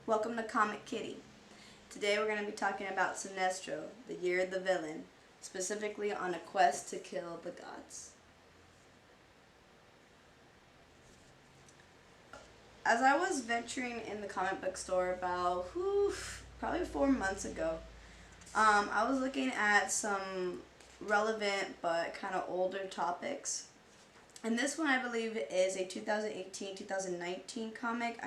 Welcome to Comic Kitty. Today we're going to be talking about Sinestro, the year of the villain, specifically on a quest to kill the gods. As I was venturing in the comic book store about, probably 4 months ago, I was looking at some relevant but kind of older topics. And this one I believe is a 2018-2019 comic.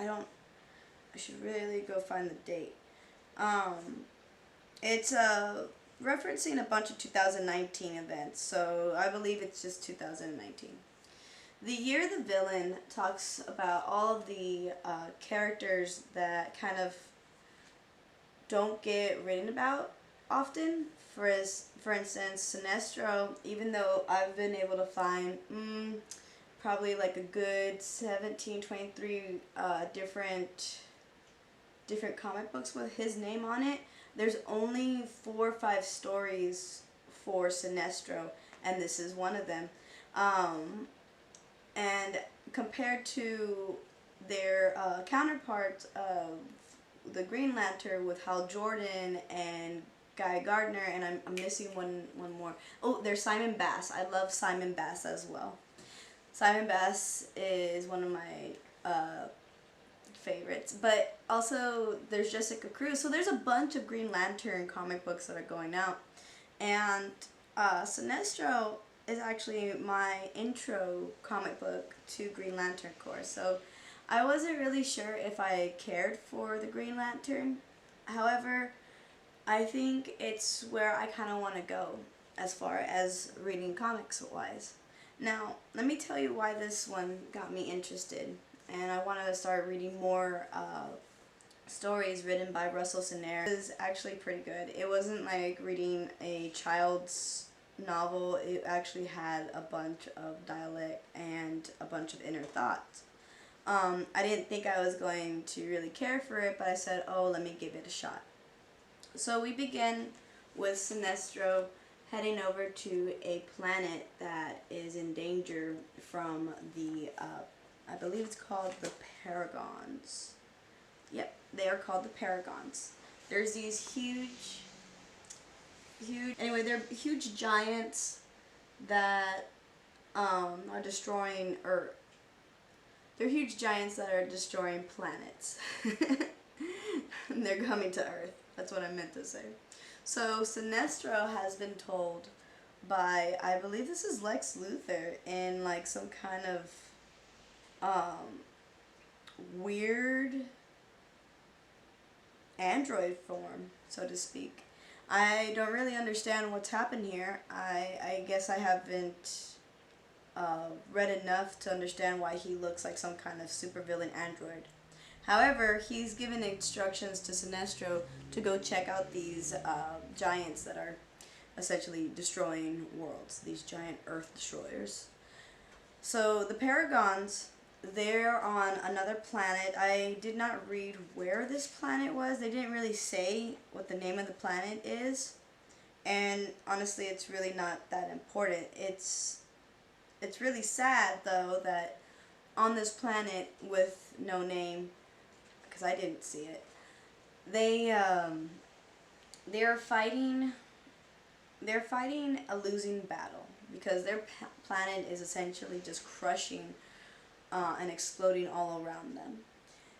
I should really go find the date. It's referencing a bunch of 2019 events, so I believe it's just 2019. The Year of the Villain talks about all of the characters that kind of don't get written about often. For instance, Sinestro, even though I've been able to find probably like a good 17, 23 different comic books with his name on it, there's only 4 or 5 stories for Sinestro, and this is one of them. And compared to their counterparts of the Green Lantern with Hal Jordan and Guy Gardner, and I'm missing one more. Oh, there's Simon Bass. I love Simon Bass as well. Simon Bass is one of my favorites, but also there's Jessica Cruz. So there's a bunch of Green Lantern comic books that are going out, and Sinestro is actually my intro comic book to Green Lantern Corps. So I wasn't really sure if I cared for the Green Lantern. However, I think it's where I kind of want to go as far as reading comics wise. Now, let me tell you why this one got me interested. And I want to start reading more stories written by Russell Sinestro. It was actually pretty good. It wasn't like reading a child's novel. It actually had a bunch of dialect and a bunch of inner thoughts. I didn't think I was going to really care for it, but I said, oh, let me give it a shot. So we begin with Sinestro heading over to a planet that is in danger from the I believe it's called the Paragons. Yep, they are called the Paragons. There's these anyway, they're huge giants that are destroying Earth. They're huge giants that are destroying planets. And they're coming to Earth. That's what I meant to say. So Sinestro has been told by, I believe this is Lex Luthor, in like some kind of weird android form, so to speak. I don't really understand what's happened here. I guess I haven't read enough to understand why he looks like some kind of supervillain android. However, he's given instructions to Sinestro to go check out these giants that are essentially destroying worlds, these giant Earth destroyers. So the Paragons, they're on another planet. I did not read where this planet was. They didn't really say what the name of the planet is. And honestly, it's really not that important. It's really sad, though, that on this planet with no name, because I didn't see it, they're fighting a losing battle, because their planet is essentially just crushing and exploding all around them.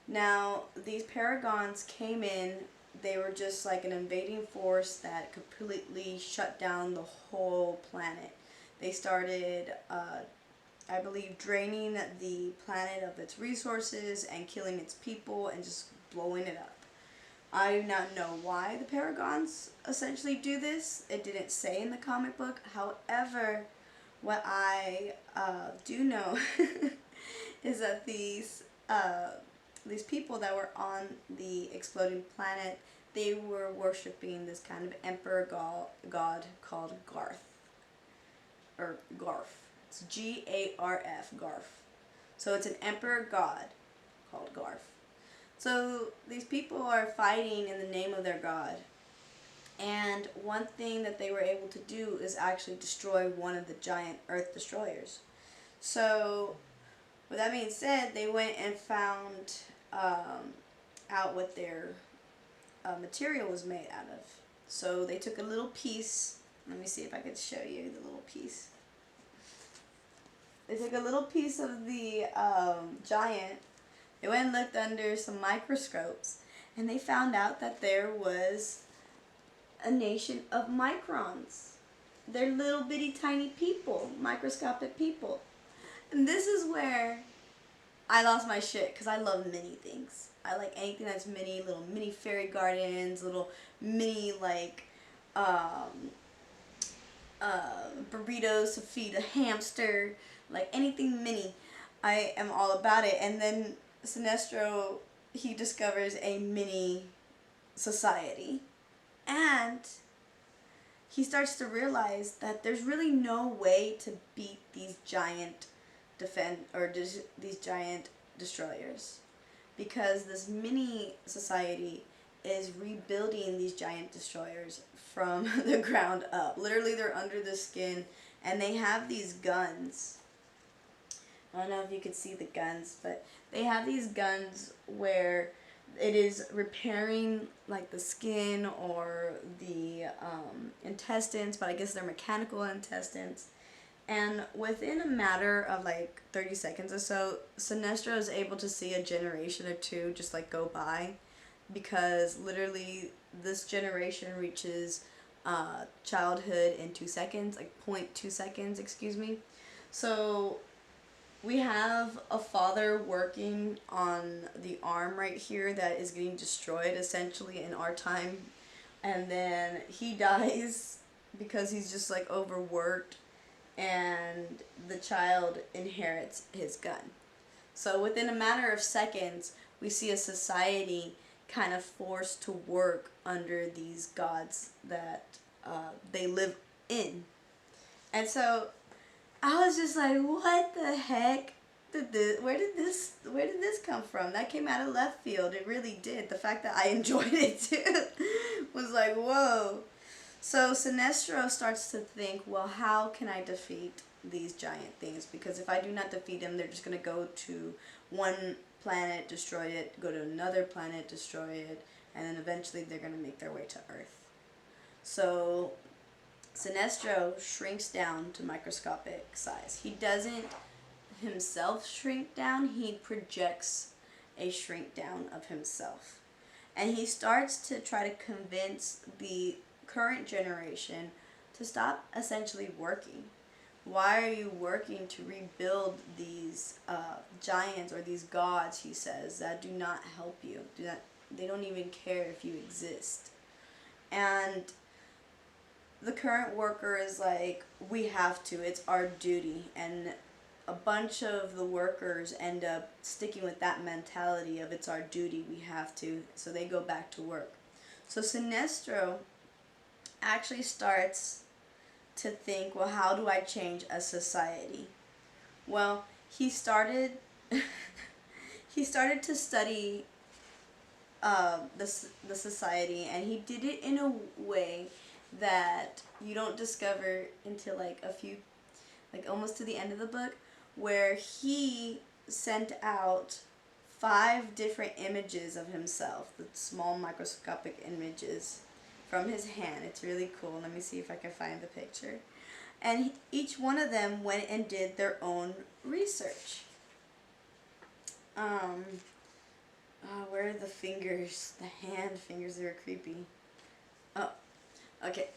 Now, these Paragons came in. They were just like an invading force that completely shut down the whole planet. They started, I believe, draining the planet of its resources and killing its people and just blowing it up. I do not know why the Paragons essentially do this. It didn't say in the comic book. However, what I do know is that these people that were on the exploding planet, they were worshipping this kind of emperor god called Garth. Or Garf. It's Garf, Garf. So it's an emperor god called Garf. So these people are fighting in the name of their god. And one thing that they were able to do is actually destroy one of the giant Earth destroyers. So with that being said, they went and found out what their material was made out of. So they took a little piece. Let me see if I could show you the little piece. They took a little piece of the giant. They went and looked under some microscopes, and they found out that there was a nation of microns. They're little bitty tiny people, microscopic people. And this is where I lost my shit, because I love mini things. I like anything that's mini, little mini fairy gardens, little mini like burritos to feed a hamster, like anything mini. I am all about it. And then Sinestro, he discovers a mini society, and he starts to realize that there's really no way to beat these giant these giant destroyers, because this mini society is rebuilding these giant destroyers from the ground up. Literally, they're under the skin, and they have these guns. I don't know if you could see the guns, but they have these guns where it is repairing like the skin or the intestines, but I guess they're mechanical intestines. And within a matter of like 30 seconds or so, Sinestro is able to see a generation or two just like go by, because literally this generation reaches childhood in 2 seconds, like 0.2 seconds, excuse me. So we have a father working on the arm right here that is getting destroyed essentially in our time, and then he dies because he's just like overworked, and the child inherits his gun. So within a matter of seconds, we see a society kind of forced to work under these gods that they live in. And so I was just like, what the heck? Where did this come from? That came out of left field. It really did. The fact that I enjoyed it too was like, whoa. So Sinestro starts to think, well, how can I defeat these giant things? Because if I do not defeat them, they're just going to go to one planet, destroy it, go to another planet, destroy it, and then eventually they're going to make their way to Earth. So Sinestro shrinks down to microscopic size. He doesn't himself shrink down, he projects a shrink down of himself. And he starts to try to convince the current generation to stop essentially working. Why are you working to rebuild these giants or these gods, he says, that do not help you? They don't even care if you exist. And the current worker is like, we have to, it's our duty. And a bunch of the workers end up sticking with that mentality of it's our duty, we have to, so they go back to work. So Sinestro actually starts to think, well, how do I change a society? Well, he started to study the society, and he did it in a way that you don't discover until like almost to the end of the book, where he sent out 5 different images of himself, the small microscopic images from his hand. It's really cool. Let me see if I can find the picture. And each one of them went and did their own research. Where are the fingers? The hand fingers, they were creepy. Oh, okay.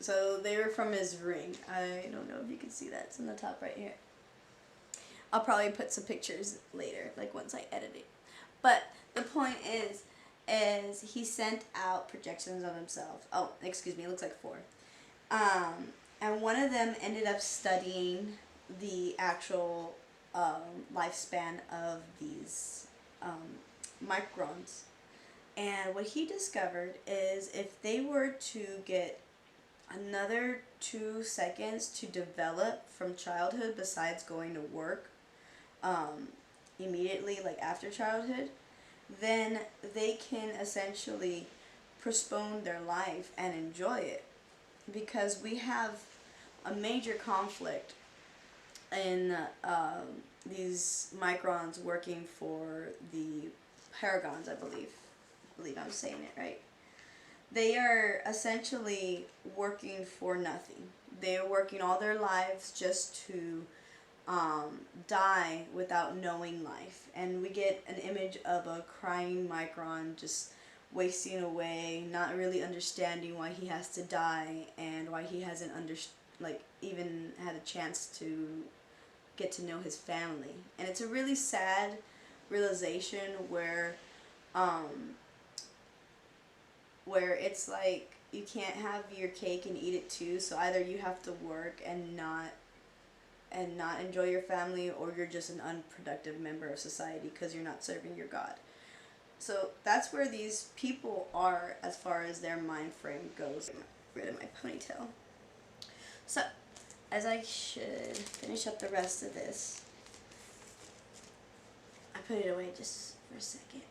So they were from his ring. I don't know if you can see that. It's in the top right here. I'll probably put some pictures later, like once I edit it. But the point is he sent out projections of himself. Oh, excuse me, it looks like 4. And one of them ended up studying the actual lifespan of these microns. And what he discovered is if they were to get another 2 seconds to develop from childhood besides going to work immediately, like after childhood, then they can essentially postpone their life and enjoy it. Because we have a major conflict in these microns working for the paragons, I believe. believe I'm saying it right. They are essentially working for nothing. They are working all their lives just to die without knowing life. And we get an image of a crying Micron just wasting away, not really understanding why he has to die and why he hasn't even had a chance to get to know his family. And it's a really sad realization where it's like you can't have your cake and eat it too. So either you have to work and not enjoy your family, or you're just an unproductive member of society because you're not serving your God. So that's where these people are as far as their mind frame goes. Get rid of my ponytail. So, as I should finish up the rest of this, I put it away just for a second.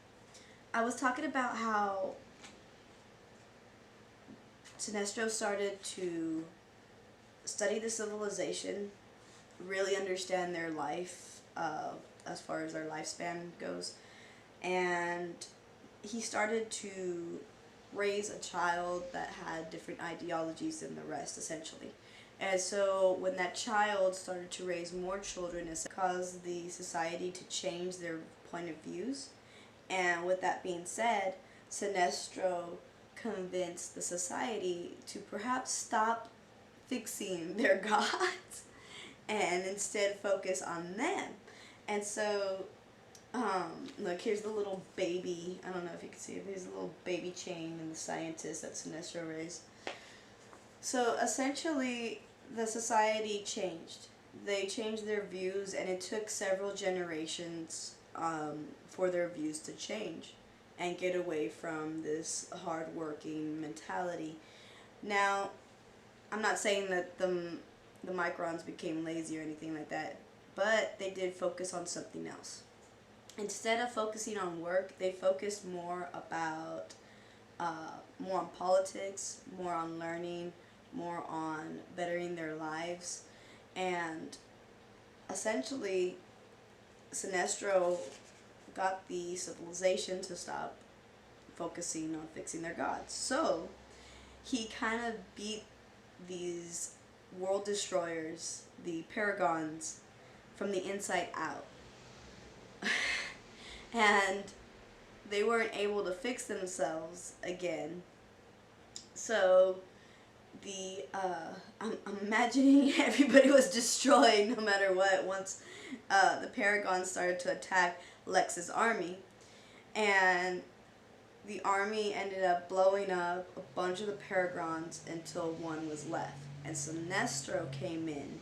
I was talking about how Sinestro started to study the civilization, really understand their life as far as their lifespan goes, and he started to raise a child that had different ideologies than the rest, essentially. And so when that child started to raise more children, it caused the society to change their point of views. And with that being said, Sinestro convinced the society to perhaps stop fixing their gods and instead focus on them. And so, look, here's the little baby. I don't know if you can see it. Here's the little baby chain and the scientist that Sinestro raised. So essentially, the society changed. They changed their views, and it took several generations for their views to change and get away from this hard-working mentality. Now, I'm not saying that the Microns became lazy or anything like that, but they did focus on something else. Instead of focusing on work, they focused more on politics, more on learning, more on bettering their lives, and essentially Sinestro got the civilization to stop focusing on fixing their gods. So he kind of beat these world destroyers, the paragons, from the inside out. And they weren't able to fix themselves again. So I'm imagining everybody was destroyed no matter what once the paragons started to attack Lex's army. And the army ended up blowing up a bunch of the paragons until one was left. And Sinestro came in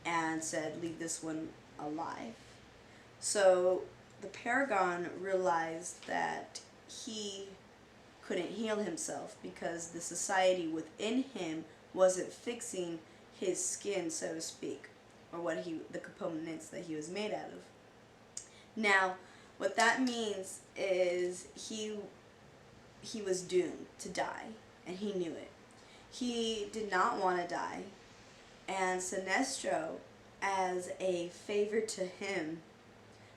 and said, leave this one alive. So the paragon realized that he couldn't heal himself because the society within him wasn't fixing his skin, so to speak, or the components that he was made out of. Now, what that means is he was doomed to die, and he knew it. He did not want to die, and Sinestro, as a favor to him,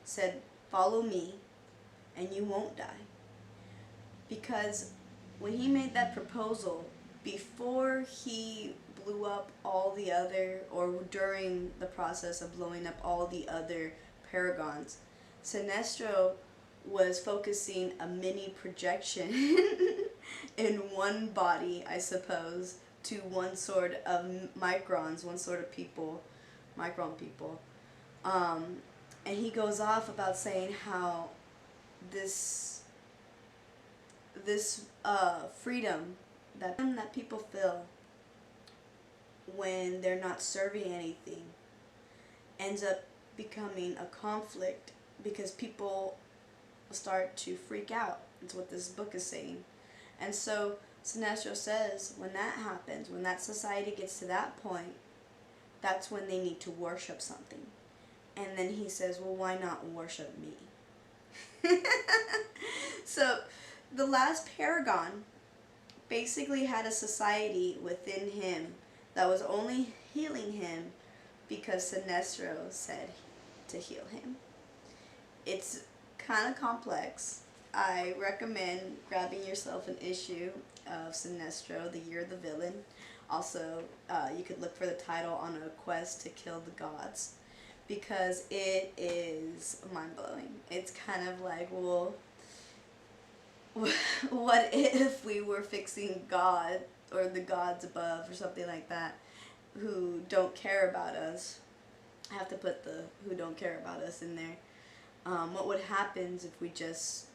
said, follow me, and you won't die. Because when he made that proposal, before he blew up all the other, or during the process of blowing up all the other paragons, Sinestro was focusing a mini projection in one body, I suppose, to one sort of Microns, one sort of people, Micron people. And he goes off about saying how this freedom that people feel when they're not serving anything ends up becoming a conflict because people start to freak out. That's what this book is saying. And so Sinestro says when that happens, when that society gets to that point, that's when they need to worship something. And then he says, well, why not worship me? So the last paragon basically had a society within him that was only healing him because Sinestro said to heal him. It's kind of complex. I recommend grabbing yourself an issue of Sinestro, the Year of the Villain. Also, you could look for the title on a quest to kill the gods, because it is mind-blowing. It's kind of like, well, what if we were fixing God or the gods above or something like that who don't care about us? I have to put the who don't care about us in there. What would happen if we just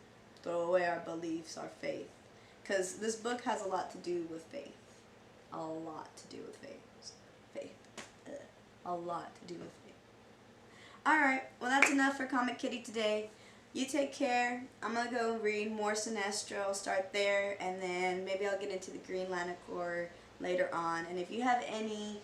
throw away our beliefs, our faith? Because this book has a lot to do with faith. A lot to do with faith. Faith. A lot to do with faith. Alright, well that's enough for Comic Kitty today. You take care. I'm going to go read more Sinestro, start there, and then maybe I'll get into the Green Lantern Corps later on. And if you have any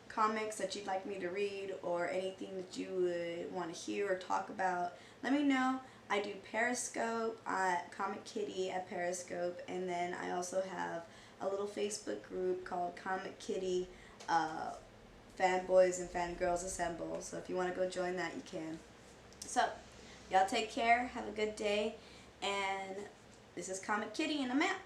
comics that you'd like me to read or anything that you would want to hear or talk about, let me know. I do Periscope at Comic Kitty at Periscope, and then I also have a little Facebook group called Comic Kitty Fanboys and Fangirls Assemble. So if you want to go join that, you can. So, y'all take care, have a good day, and this is Comic Kitty, and I'm out.